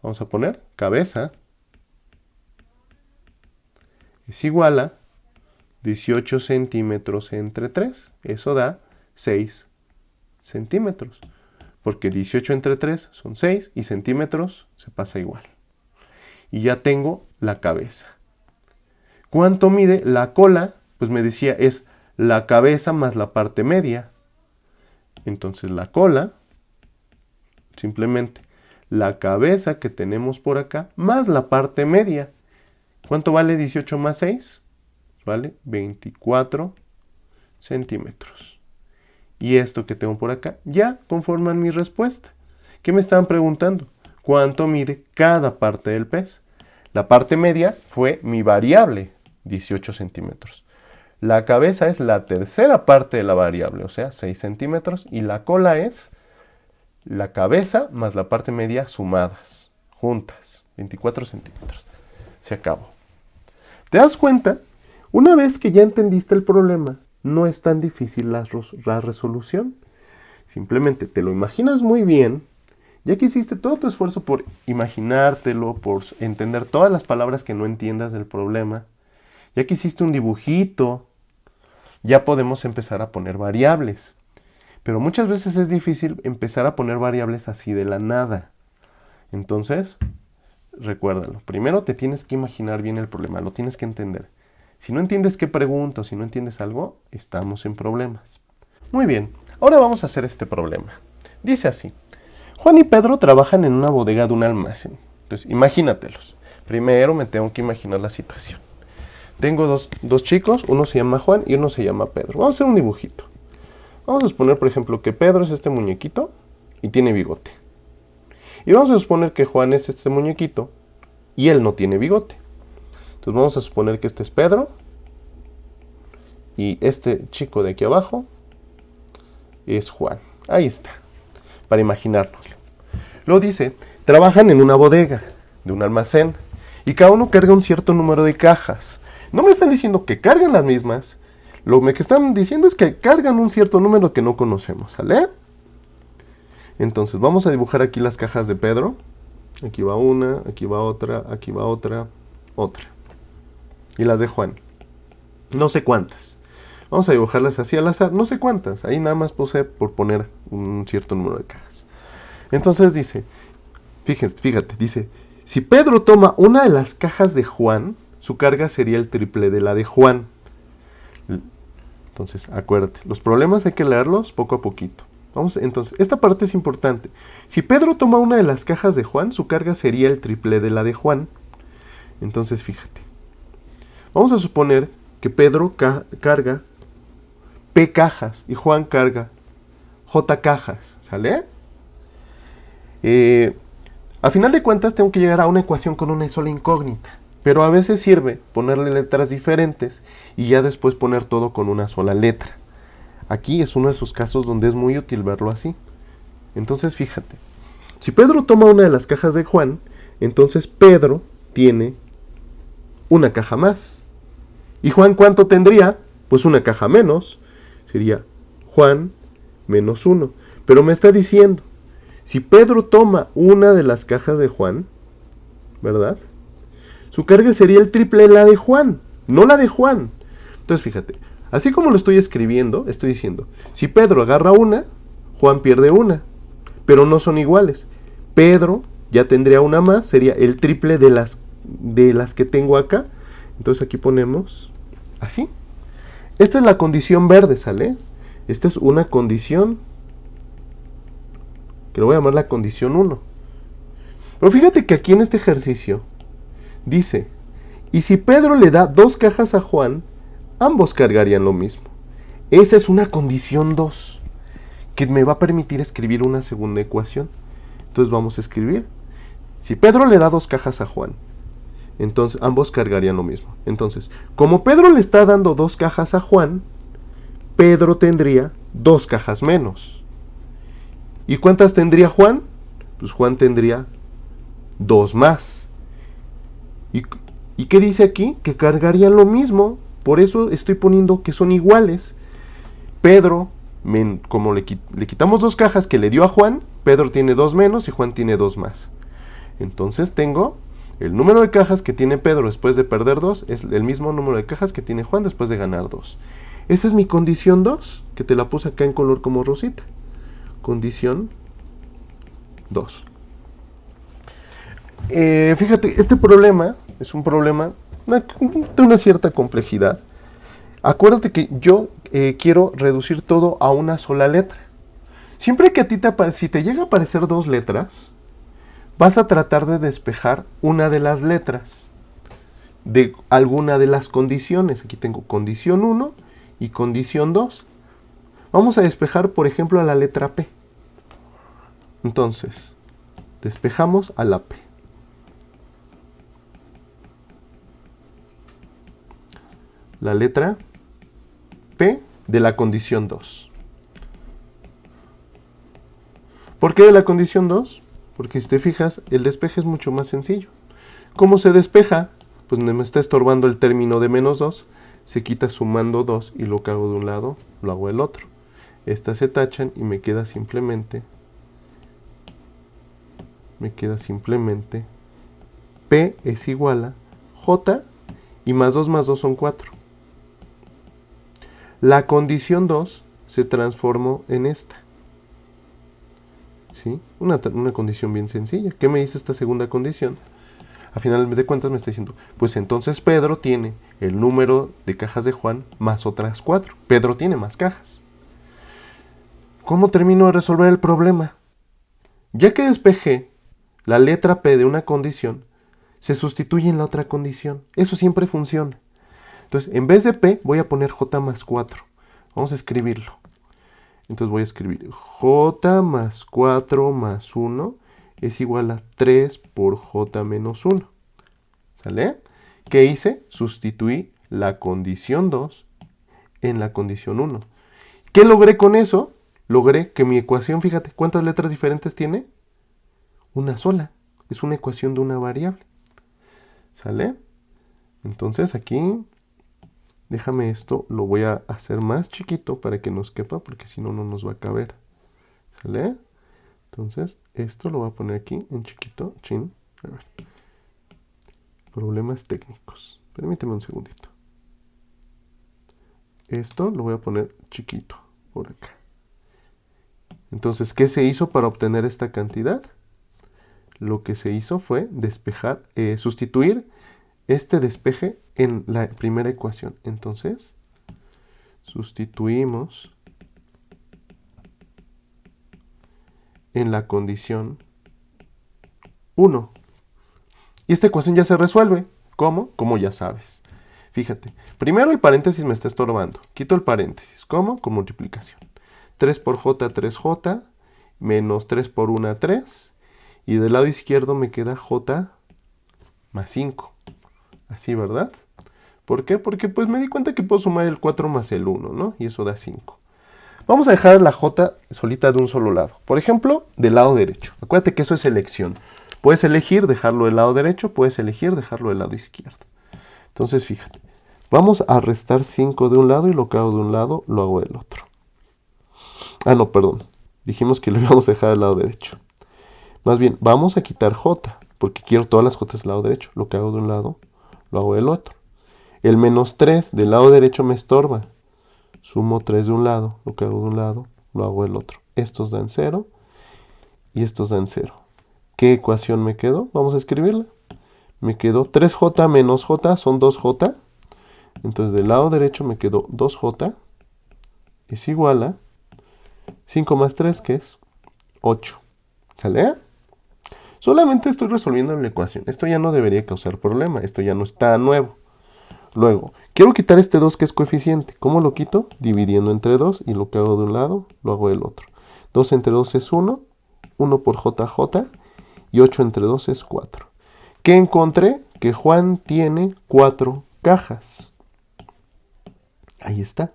vamos a poner cabeza es igual a 18 centímetros entre 3. Eso da 6 centímetros. Porque 18 entre 3 son 6 y centímetros se pasa igual. Y ya tengo la cabeza. ¿Cuánto mide la cola? Pues me decía es la cabeza más la parte media. Entonces la cola, simplemente la cabeza que tenemos por acá más la parte media. ¿Cuánto vale 18 más 6? Vale 24 centímetros. Y esto que tengo por acá ya conforman mi respuesta. ¿Qué me estaban preguntando? ¿Cuánto mide cada parte del pez? La parte media fue mi variable, 18 centímetros. La cabeza es la tercera parte de la variable, o sea, 6 centímetros. Y la cola es la cabeza más la parte media sumadas, juntas, 24 centímetros. Se acabó. ¿Te das cuenta? Una vez que ya entendiste el problema, no es tan difícil la resolución. Simplemente te lo imaginas muy bien. Ya que hiciste todo tu esfuerzo por imaginártelo, por entender todas las palabras que no entiendas del problema, ya que hiciste un dibujito, ya podemos empezar a poner variables. Pero muchas veces es difícil empezar a poner variables así de la nada. Entonces, recuérdalo. Primero te tienes que imaginar bien el problema, lo tienes que entender. Si no entiendes qué pregunto, si no entiendes algo, estamos en problemas. Muy bien, ahora vamos a hacer este problema. Dice así. Juan y Pedro trabajan en una bodega de un almacén. Entonces, imagínatelos. Primero me tengo que imaginar la situación. Tengo dos chicos, uno se llama Juan y uno se llama Pedro. Vamos a hacer un dibujito. Vamos a suponer, por ejemplo, que Pedro es este muñequito y tiene bigote. Y vamos a suponer que Juan es este muñequito y él no tiene bigote. Entonces vamos a suponer que este es Pedro y este chico de aquí abajo es Juan. Ahí está, para imaginárnoslo. Luego dice, trabajan en una bodega de un almacén y cada uno carga un cierto número de cajas. No me están diciendo que cargan las mismas, lo que están diciendo es que cargan un cierto número que no conocemos, ¿sale? Entonces vamos a dibujar aquí las cajas de Pedro. Aquí va una, aquí va otra, aquí va otra, otra. Y las de Juan. No sé cuántas. Vamos a dibujarlas así al azar, no sé cuántas. Ahí nada más puse por poner un cierto número de cajas. Entonces dice, fíjate, dice, si Pedro toma una de las cajas de Juan, su carga sería el triple de la de Juan. Entonces, acuérdate, los problemas hay que leerlos poco a poquito. Vamos, entonces, esta parte es importante. Si Pedro toma una de las cajas de Juan, su carga sería el triple de la de Juan. Entonces, fíjate. Vamos a suponer que Pedro carga P cajas y Juan carga J cajas, ¿sale? A final de cuentas tengo que llegar a una ecuación con una sola incógnita. Pero a veces sirve ponerle letras diferentes y ya después poner todo con una sola letra. Aquí es uno de esos casos donde es muy útil verlo así. Entonces fíjate, si Pedro toma una de las cajas de Juan, entonces Pedro tiene una caja más. ¿Y Juan cuánto tendría? Pues una caja menos. Sería Juan menos 1. Pero me está diciendo, si Pedro toma una de las cajas de Juan, ¿verdad? Su carga sería el triple de la de Juan, no la de Juan. Entonces fíjate, Así como lo estoy escribiendo, estoy diciendo, si Pedro agarra una, Juan pierde una, pero no son iguales. Pedro ya tendría una más, sería el triple de las que tengo acá. Entonces aquí ponemos así. Esta es la condición verde, ¿sale? Esta es una condición que lo voy a llamar la condición 1. Pero fíjate que aquí en este ejercicio dice, y si Pedro le da 2 cajas a Juan, ambos cargarían lo mismo. Esa es una condición 2, que me va a permitir escribir una segunda ecuación. Entonces vamos a escribir, si Pedro le da 2 cajas a Juan, entonces ambos cargarían lo mismo. Entonces, como Pedro le está dando 2 cajas a Juan, Pedro tendría 2 cajas menos. ¿Y cuántas tendría Juan? Pues Juan tendría 2 más. ¿Y qué dice aquí? Que cargarían lo mismo. Por eso estoy poniendo que son iguales. Pedro, como le quitamos 2 cajas que le dio a Juan, Pedro tiene 2 menos y Juan tiene 2 más. Entonces tengo el número de cajas que tiene Pedro después de perder 2 es el mismo número de cajas que tiene Juan después de ganar 2. Esa es mi condición 2, que te la puse acá en color como rosita. Condición 2. Fíjate, este problema es un problema de una cierta complejidad. Acuérdate que yo quiero reducir todo a una sola letra. Siempre que a ti si te llega a aparecer 2 letras, vas a tratar de despejar una de las letras de alguna de las condiciones. Aquí tengo condición 1 y condición 2. Vamos a despejar, por ejemplo, a la letra P. Entonces, despejamos a la P. La letra P de la condición 2. ¿Por qué de la condición 2? Porque si te fijas, el despeje es mucho más sencillo. ¿Cómo se despeja? Pues me está estorbando el término de menos 2, se quita sumando 2 y lo que hago de un lado, lo hago del otro. Estas se tachan y me queda simplemente P es igual a J y más 2 son 4. La condición 2 se transformó en esta. ¿Sí? Una condición bien sencilla. ¿Qué me dice esta segunda condición? A final de cuentas me está diciendo, pues entonces Pedro tiene el número de cajas de Juan más otras 4. Pedro tiene más cajas. ¿Cómo termino de resolver el problema? Ya que despejé la letra P de una condición, se sustituye en la otra condición. Eso siempre funciona. Entonces, en vez de P, voy a poner J más 4. Vamos a escribirlo. Entonces voy a escribir J más 4 más 1 es igual a 3 por J menos 1. ¿Sale? ¿Qué hice? Sustituí la condición 2 en la condición 1. ¿Qué logré con eso? Logré que mi ecuación, fíjate, ¿cuántas letras diferentes tiene? Una sola. Es una ecuación de una variable. ¿Sale? Entonces aquí, déjame esto, lo voy a hacer más chiquito para que nos quepa, porque si no, no nos va a caber. ¿Sale? Entonces, esto lo voy a poner aquí en chiquito. Chin. A ver. Problemas técnicos. Permíteme un segundito. Esto lo voy a poner chiquito por acá. Entonces, ¿qué se hizo para obtener esta cantidad? Lo que se hizo fue despejar, sustituir este despeje en la primera ecuación. Entonces, sustituimos en la condición 1. Y esta ecuación ya se resuelve. ¿Cómo? Como ya sabes. Fíjate, primero el paréntesis me está estorbando. Quito el paréntesis. ¿Cómo? Con multiplicación. 3 por J, 3J, menos 3 por 1, 3. Y del lado izquierdo me queda J más 5. Así, ¿verdad? ¿Por qué? Porque pues me di cuenta que puedo sumar el 4 más el 1, ¿no? Y eso da 5. Vamos a dejar la J solita de un solo lado. Por ejemplo, del lado derecho. Acuérdate que eso es elección. Puedes elegir dejarlo del lado derecho, puedes elegir dejarlo del lado izquierdo. Entonces, fíjate. Vamos a restar 5 de un lado y lo que hago de un lado lo hago del otro. Ah, no, perdón. Dijimos que lo íbamos a dejar del lado derecho. Más bien, vamos a quitar J, porque quiero todas las J del lado derecho. Lo que hago de un lado, lo hago del otro. El menos 3 del lado derecho me estorba. Sumo 3 de un lado, lo que hago de un lado, lo hago del otro. Estos dan 0 y estos dan 0. ¿Qué ecuación me quedó? Vamos a escribirla. Me quedó 3j menos j son 2j. Entonces del lado derecho me quedó 2j es igual a 5 más 3, que es 8. ¿Sale? Solamente estoy resolviendo la ecuación. Esto ya no debería causar problema. Esto ya no está nuevo. Luego, quiero quitar este 2 que es coeficiente. ¿Cómo lo quito? Dividiendo entre 2 y lo que hago de un lado, lo hago del otro. 2 entre 2 es 1, 1 por JJ y 8 entre 2 es 4. ¿Qué encontré? Que Juan tiene 4 cajas. Ahí está.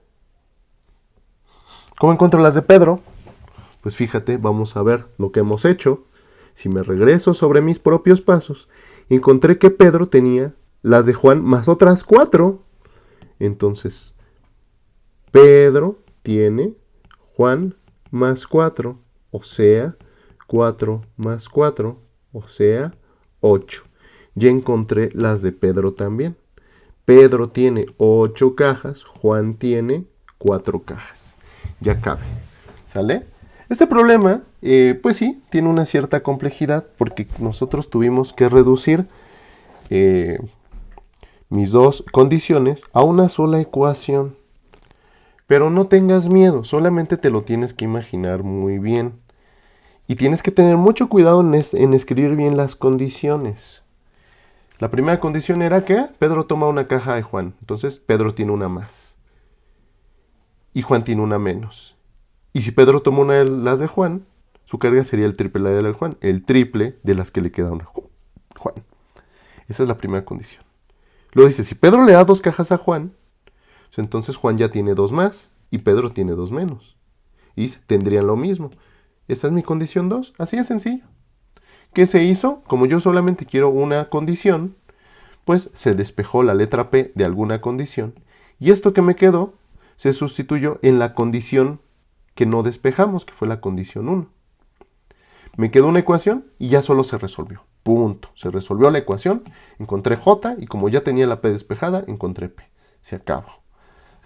¿Cómo encuentro las de Pedro? Pues fíjate, vamos a ver lo que hemos hecho. Si me regreso sobre mis propios pasos, encontré que Pedro tenía las de Juan más otras 4. Entonces, Pedro tiene Juan más 4, o sea, 4 más 4, o sea, 8. Ya encontré las de Pedro también. Pedro tiene 8 cajas, Juan tiene 4 cajas. Ya cabe. ¿Sale? Este problema, pues sí, tiene una cierta complejidad porque nosotros tuvimos que reducir mis dos condiciones a una sola ecuación. Pero no tengas miedo, solamente te lo tienes que imaginar muy bien. Y tienes que tener mucho cuidado en escribir bien las condiciones. La primera condición era que Pedro toma una caja de Juan. Entonces Pedro tiene una más. Y Juan tiene una menos. Y si Pedro toma una de las de Juan, su carga sería el triple de la de Juan. El triple de las que le queda a Juan. Esa es la primera condición. Luego dice, si Pedro le da 2 cajas a Juan, entonces Juan ya tiene 2 más y Pedro tiene 2 menos. Y tendrían lo mismo. Esta es mi condición 2. Así de sencillo. ¿Qué se hizo? Como yo solamente quiero una condición, pues se despejó la letra P de alguna condición. Y esto que me quedó se sustituyó en la condición que no despejamos, que fue la condición 1. Me quedó una ecuación y ya solo se resolvió. Punto. Se resolvió la ecuación, encontré J y como ya tenía la P despejada, encontré P. Se acabó.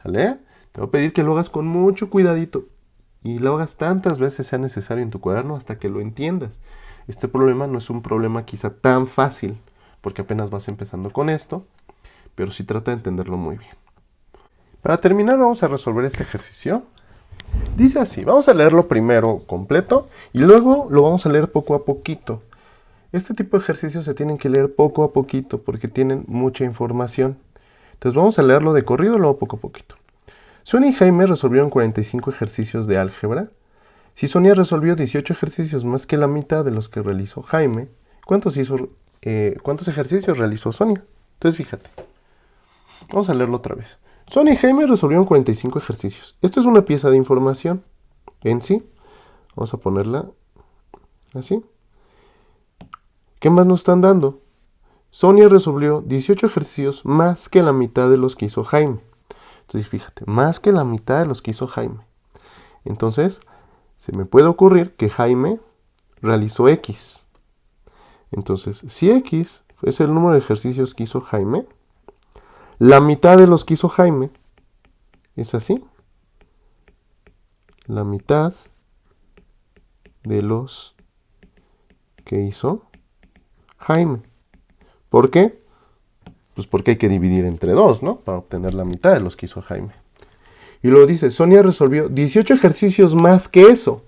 ¿Sale? Te voy a pedir que lo hagas con mucho cuidadito y lo hagas tantas veces sea necesario en tu cuaderno hasta que lo entiendas. Este problema no es un problema quizá tan fácil porque apenas vas empezando con esto, pero sí trata de entenderlo muy bien. Para terminar vamos a resolver este ejercicio. Dice así, vamos a leerlo primero completo y luego lo vamos a leer poco a poquito. Este tipo de ejercicios se tienen que leer poco a poquito porque tienen mucha información. Entonces vamos a leerlo de corrido y luego poco a poquito. Sonia y Jaime resolvieron 45 ejercicios de álgebra. Si Sonia resolvió 18 ejercicios más que la mitad de los que realizó Jaime, ¿cuántos ejercicios realizó Sonia? Entonces fíjate. Vamos a leerlo otra vez. Sonia y Jaime resolvieron 45 ejercicios. Esta es una pieza de información en sí. Vamos a ponerla así. ¿Qué más nos están dando? Sonia resolvió 18 ejercicios más que la mitad de los que hizo Jaime. Entonces fíjate, más que la mitad de los que hizo Jaime. Entonces, se me puede ocurrir que Jaime realizó X. Entonces, si X es el número de ejercicios que hizo Jaime, la mitad de los que hizo Jaime es así. La mitad de los que hizo Jaime. ¿Por qué? Pues porque hay que dividir entre 2, ¿no? Para obtener la mitad de los que hizo Jaime. Y luego dice, Sonia resolvió 18 ejercicios más que eso.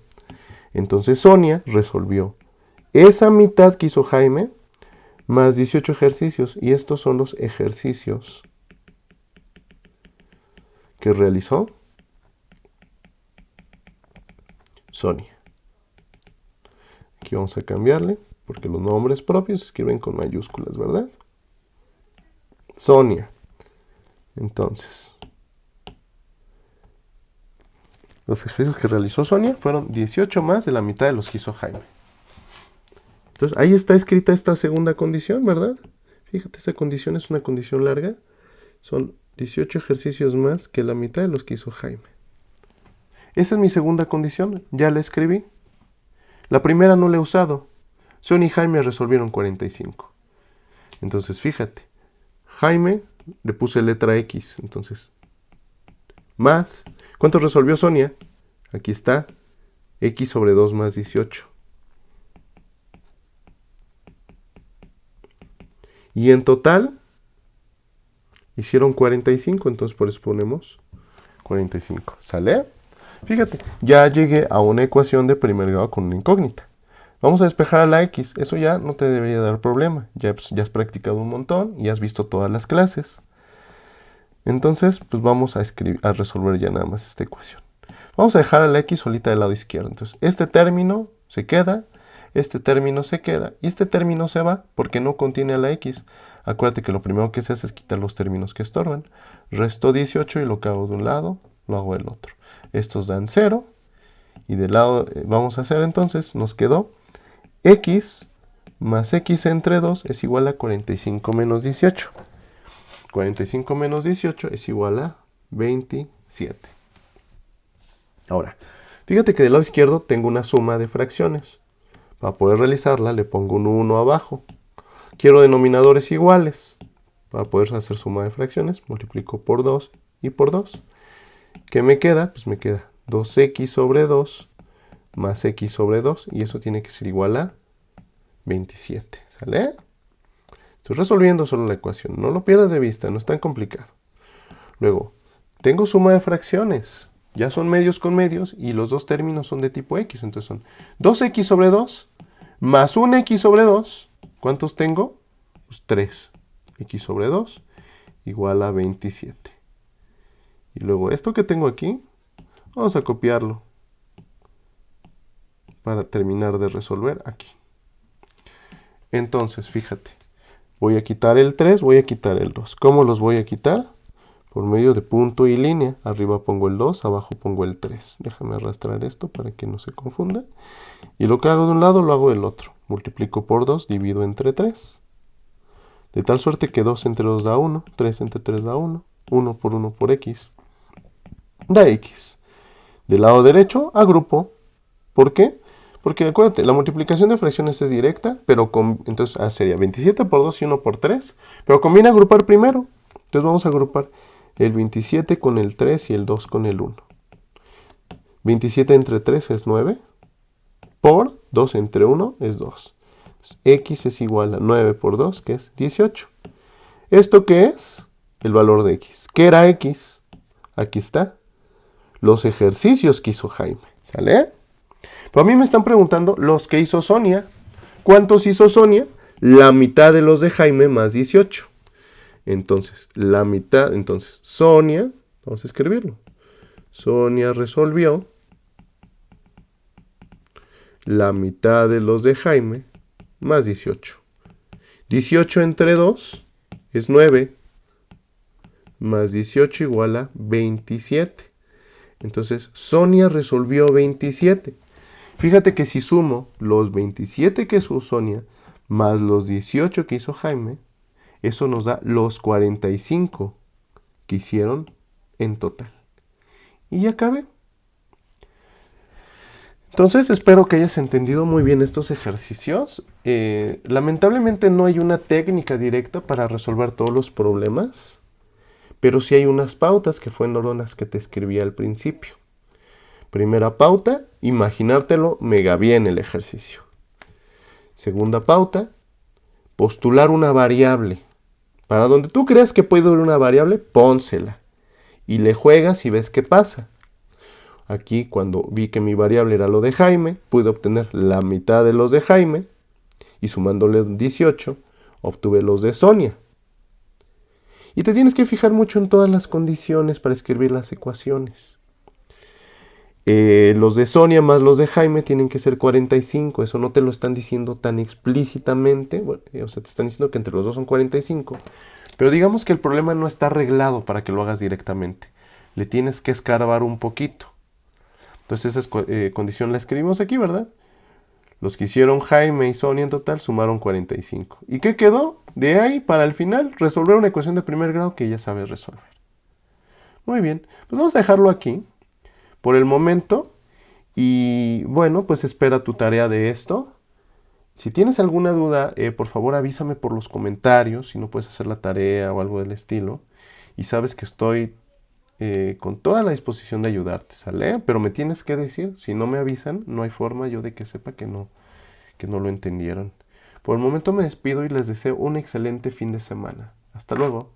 Entonces Sonia resolvió esa mitad que hizo Jaime más 18 ejercicios. Y estos son los ejercicios que realizó Sonia. Aquí vamos a cambiarle, porque los nombres propios se escriben con mayúsculas, ¿verdad? Sonia. Entonces, los ejercicios que realizó Sonia fueron 18 más de la mitad de los que hizo Jaime. Entonces, ahí está escrita esta segunda condición, ¿verdad? Fíjate, esta condición es una condición larga. Son 18 ejercicios más que la mitad de los que hizo Jaime. Esa es mi segunda condición, ya la escribí. La primera no la he usado. Sonia y Jaime resolvieron 45. Entonces, fíjate, Jaime le puse letra X, entonces, más ¿Cuánto resolvió Sonia? Aquí está, x sobre 2 más 18. Y en total hicieron 45, entonces por eso ponemos 45. ¿Sale? Fíjate, ya llegué a una ecuación de primer grado con una incógnita. Vamos a despejar a la x. Eso ya no te debería dar problema. Ya has practicado un montón y has visto todas las clases. Entonces, pues vamos a resolver ya nada más esta ecuación. Vamos a dejar a la x solita del lado izquierdo. Entonces, este término se queda, este término se queda y este término se va porque no contiene a la x. Acuérdate que lo primero que se hace es quitar los términos que estorban. Resto 18 y lo que hago de un lado, lo hago del otro. Estos dan 0 y del lado vamos a hacer entonces, nos quedó x más x entre 2 es igual a 45 menos 18. 45 menos 18 es igual a 27. Ahora, fíjate que del lado izquierdo tengo una suma de fracciones. Para poder realizarla le pongo un 1 abajo. Quiero denominadores iguales. Para poder hacer suma de fracciones, multiplico por 2 y por 2. ¿Qué me queda? Pues me queda 2x sobre 2 más x sobre 2. Y eso tiene que ser igual a 27. ¿Sale? Estoy resolviendo solo la ecuación. No lo pierdas de vista, no es tan complicado. Luego, tengo suma de fracciones. Ya son medios con medios y los dos términos son de tipo x. Entonces son 2x sobre 2 más 1x sobre 2. ¿Cuántos tengo? Pues 3. X sobre 2 igual a 27. Y luego esto que tengo aquí, vamos a copiarlo para terminar de resolver aquí. Entonces, fíjate. Voy a quitar el 3, voy a quitar el 2. ¿Cómo los voy a quitar? Por medio de punto y línea. Arriba pongo el 2, abajo pongo el 3. Déjame arrastrar esto para que no se confunda. Y lo que hago de un lado lo hago del otro. Multiplico por 2, divido entre 3. De tal suerte que 2 entre 2 da 1, 3 entre 3 da 1, 1 por x. Da x. Del lado derecho agrupo. ¿Por qué? Porque acuérdate, la multiplicación de fracciones es directa, pero entonces sería 27 por 2 y 1 por 3. Pero conviene agrupar primero. Entonces vamos a agrupar el 27 con el 3 y el 2 con el 1. 27 entre 3 es 9. Por 2 entre 1 es 2. Entonces, x es igual a 9 por 2, que es 18. ¿Esto qué es? El valor de x. ¿Qué era x? Aquí está. Los ejercicios que hizo Jaime. ¿Sale? Pero a mí me están preguntando los que hizo Sonia. ¿Cuántos hizo Sonia? La mitad de los de Jaime más 18. Entonces, la mitad, entonces, Sonia, vamos a escribirlo. Sonia resolvió la mitad de los de Jaime más 18. 18 entre 2 es 9. Más 18 igual a 27. Entonces, Sonia resolvió 27. Fíjate que si sumo los 27 que hizo Sonia más los 18 que hizo Jaime, eso nos da los 45 que hicieron en total. Y ya acabé. Entonces espero que hayas entendido muy bien estos ejercicios. Lamentablemente no hay una técnica directa para resolver todos los problemas, pero sí hay unas pautas que fueron las que te escribí al principio. Primera pauta, imaginártelo mega bien el ejercicio. Segunda pauta, postular una variable. Para donde tú creas que puede ir una variable, pónsela. Y le juegas y ves qué pasa. Aquí, cuando vi que mi variable era lo de Jaime, pude obtener la mitad de los de Jaime. Y sumándole 18, obtuve los de Sonia. Y te tienes que fijar mucho en todas las condiciones para escribir las ecuaciones. Los de Sonia más los de Jaime tienen que ser 45. Eso no te lo están diciendo tan explícitamente. Bueno, o sea, te están diciendo que entre los dos son 45. Pero digamos que el problema no está arreglado para que lo hagas directamente. Le tienes que escarbar un poquito. Entonces esa condición la escribimos aquí, ¿verdad? Los que hicieron Jaime y Sonia en total sumaron 45. ¿Y qué quedó? De ahí para el final resolver una ecuación de primer grado que ya sabes resolver. Muy bien, pues vamos a dejarlo aquí por el momento. Y bueno, pues espera tu tarea de esto. Si tienes alguna duda, por favor avísame por los comentarios si no puedes hacer la tarea o algo del estilo. Y sabes que estoy con toda la disposición de ayudarte, ¿sale? Pero me tienes que decir, si no me avisan, no hay forma yo de que sepa que no lo entendieron. Por el momento me despido y les deseo un excelente fin de semana. Hasta luego.